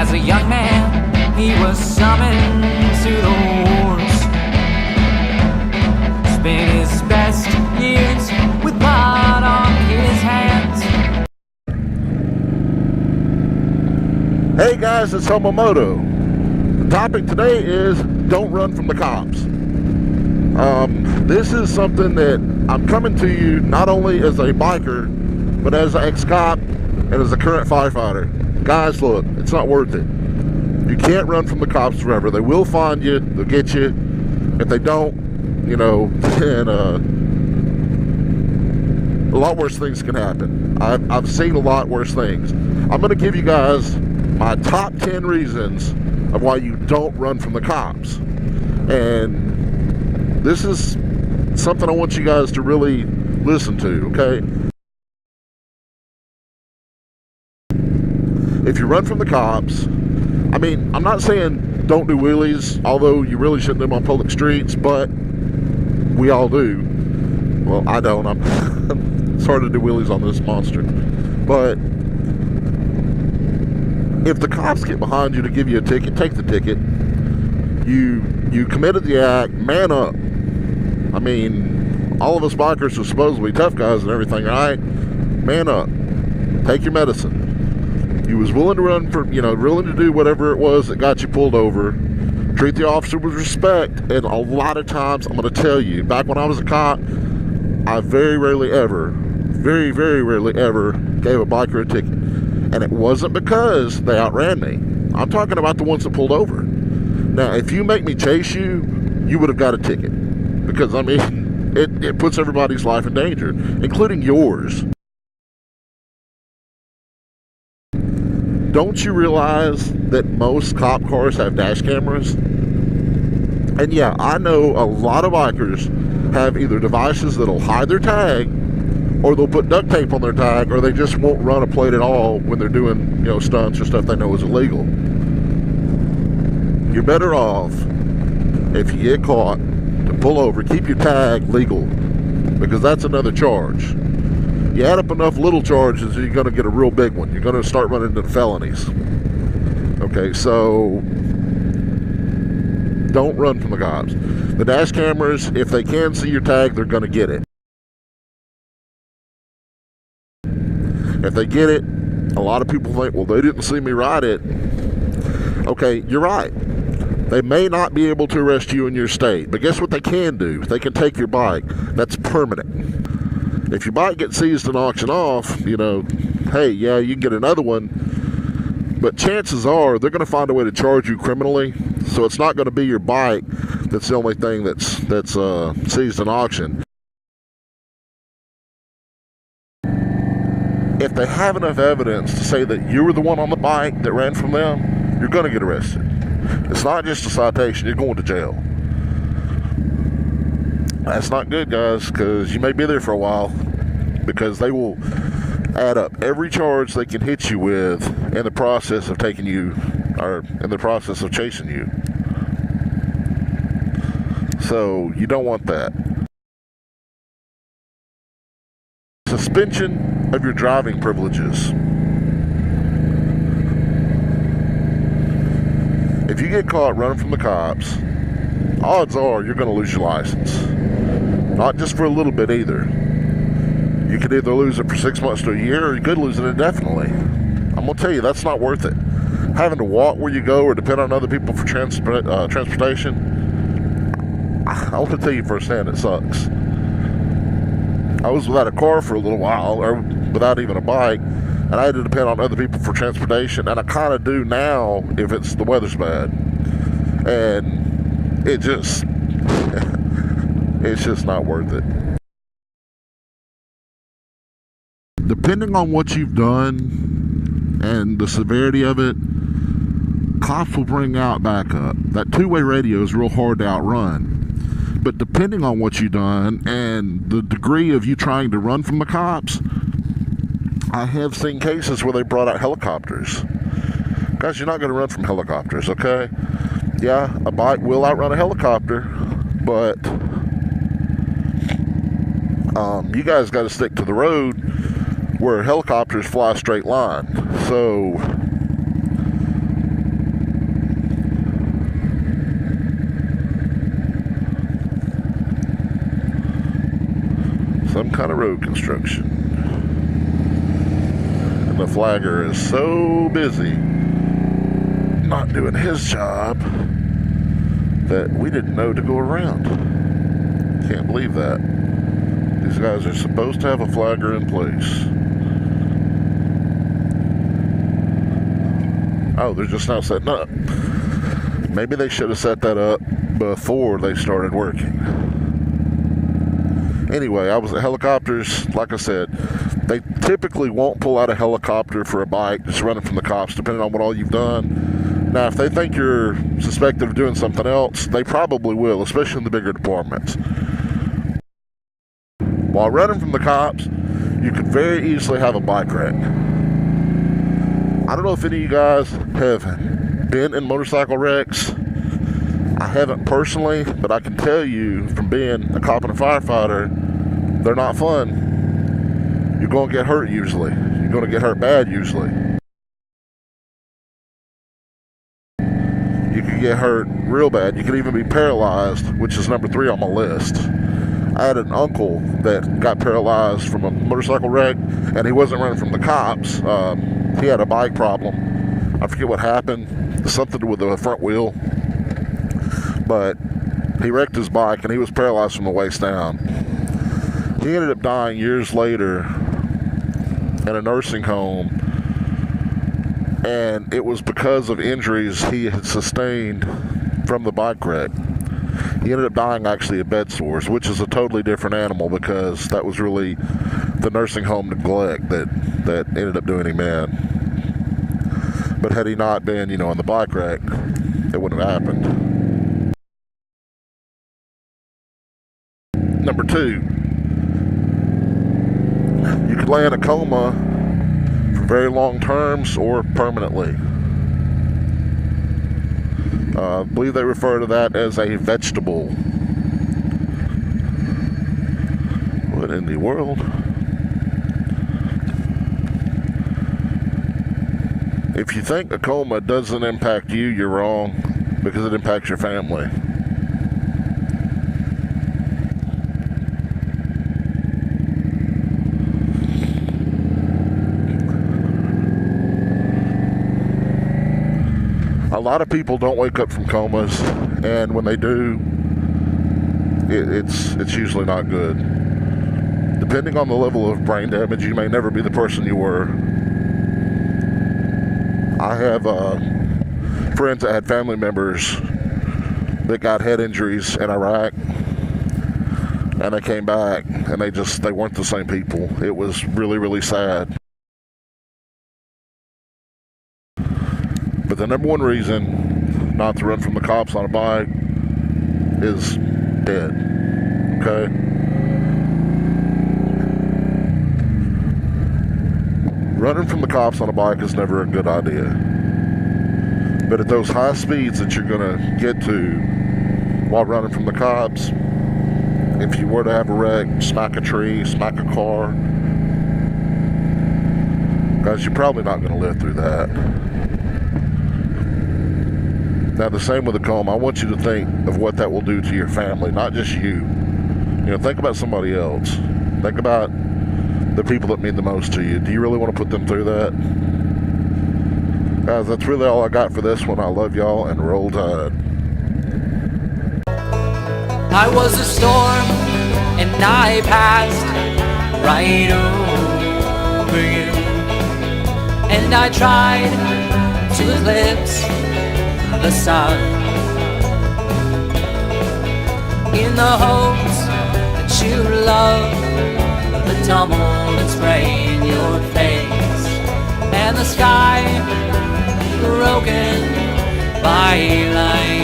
As a young man, he was summoned to the wars. Spent his best years with blood on his hands. Hey guys, it's homomoto. The topic today is don't run from the cops. This is something that I'm coming to you not only as a biker, but as an ex-cop and as a current firefighter. Guys, look, it's not worth it. You can't run from the cops forever. They will find you. They'll get you. If they don't, you know, then a lot worse things can happen. I've seen a lot worse things. I'm going to give you guys my top 10 reasons of why you don't run from the cops. And this is something I want you guys to really listen to, okay? If you run from the cops, I mean, I'm not saying don't do wheelies, although you really shouldn't do them on public streets, but we all do. Well, I don't. It's hard to do wheelies on this monster. But if the cops get behind you to give you a ticket, take the ticket. You committed the act, man up. I mean, all of us bikers are supposed to be tough guys and everything, right? Man up. Take your medicine. You was willing to run for, willing to do whatever it was that got you pulled over. Treat the officer with respect. And a lot of times, I'm going to tell you, back when I was a cop, I very rarely ever gave a biker a ticket. And it wasn't because they outran me. I'm talking about the ones that pulled over. Now, if you make me chase you, you would have got a ticket. Because, I mean, it puts everybody's life in danger, including yours. Don't you realize that most cop cars have dash cameras? And yeah, I know a lot of bikers have either devices that'll hide their tag, or they'll put duct tape on their tag, or they just won't run a plate at all when they're doing, stunts or stuff they know is illegal. You're better off, if you get caught, to pull over, keep your tag legal, because that's another charge. You add up enough little charges, you're going to get a real big one. You're going to start running into felonies. Okay, so don't run from the cops. The dash cameras, if they can see your tag, they're going to get it. If they get it, a lot of people think, well, they didn't see me ride it. Okay, you're right. They may not be able to arrest you in your state, but guess what they can do? They can take your bike. That's permanent. If your bike gets seized and auctioned off, hey, yeah, you can get another one, but chances are they're going to find a way to charge you criminally, so it's not going to be your bike that's the only thing that's seized and auctioned. If they have enough evidence to say that you were the one on the bike that ran from them, you're going to get arrested. It's not just a citation, you're going to jail. That's not good, guys, because you may be there for a while, because they will add up every charge they can hit you with in the process of taking you, or in the process of chasing you. So you don't want that. Suspension of your driving privileges. If you get caught running from the cops, odds are you're going to lose your license. Not just for a little bit either. You could either lose it for 6 months to a year, or you could lose it indefinitely. I'm going to tell you, that's not worth it. Having to walk where you go or depend on other people for transportation, I want to tell you firsthand, it sucks. I was without a car for a little while, or without even a bike, and I had to depend on other people for transportation, and I kind of do now if the weather's bad. And it just... it's just not worth it. Depending on what you've done and the severity of it, cops will bring out backup. That two-way radio is real hard to outrun. But depending on what you've done and the degree of you trying to run from the cops, I have seen cases where they brought out helicopters. Guys, you're not going to run from helicopters, okay? Yeah, a bike will outrun a helicopter, but you guys got to stick to the road where helicopters fly a straight line. So kind of road construction. And the flagger is so busy not doing his job that we didn't know to go around. Can't believe that. These guys are supposed to have a flagger in place. Oh, they're just now setting up. Maybe they should have set that up before they started working. Anyway, I was at helicopters. Like I said, they typically won't pull out a helicopter for a bike just running from the cops, depending on what all you've done. Now, if they think you're suspected of doing something else, they probably will, especially in the bigger departments. While running from the cops, you could very easily have a bike wreck. I don't know if any of you guys have been in motorcycle wrecks. I haven't personally, but I can tell you from being a cop and a firefighter, they're not fun. You're going to get hurt usually. You're going to get hurt bad usually. You could get hurt real bad. You could even be paralyzed, which is number 3 on my list. I had an uncle that got paralyzed from a motorcycle wreck, and he wasn't running from the cops. He had a bike problem. I forget what happened. Something with the front wheel. But he wrecked his bike, and he was paralyzed from the waist down. He ended up dying years later in a nursing home, and it was because of injuries he had sustained from the bike wreck. He ended up dying actually of bed sores, which is a totally different animal, because that was really the nursing home neglect that ended up doing him in. But had he not been, in the bike wreck, it wouldn't have happened. Number 2, you could lay in a coma for very long terms or permanently. I believe they refer to that as a vegetable. What in the world? If you think a coma doesn't impact you, you're wrong, because it impacts your family. A lot of people don't wake up from comas, and when they do, it's usually not good. Depending on the level of brain damage, you may never be the person you were. I have friends that had family members that got head injuries in Iraq, and they came back, and they weren't the same people. It was really, really sad. But the number one reason not to run from the cops on a bike is dead. Okay? Running from the cops on a bike is never a good idea. But at those high speeds that you're going to get to while running from the cops, if you were to have a wreck, smack a tree, smack a car, guys, you're probably not going to live through that. Now, the same with a coma. I want you to think of what that will do to your family, not just you. Think about somebody else. Think about the people that mean the most to you. Do you really want to put them through that? Guys, that's really all I got for this one. I love y'all, and roll tide. I was a storm, and I passed right over you. And I tried to eclipse the sun, in the hopes that you love the tumble and spray in your face, and the sky broken by lightning.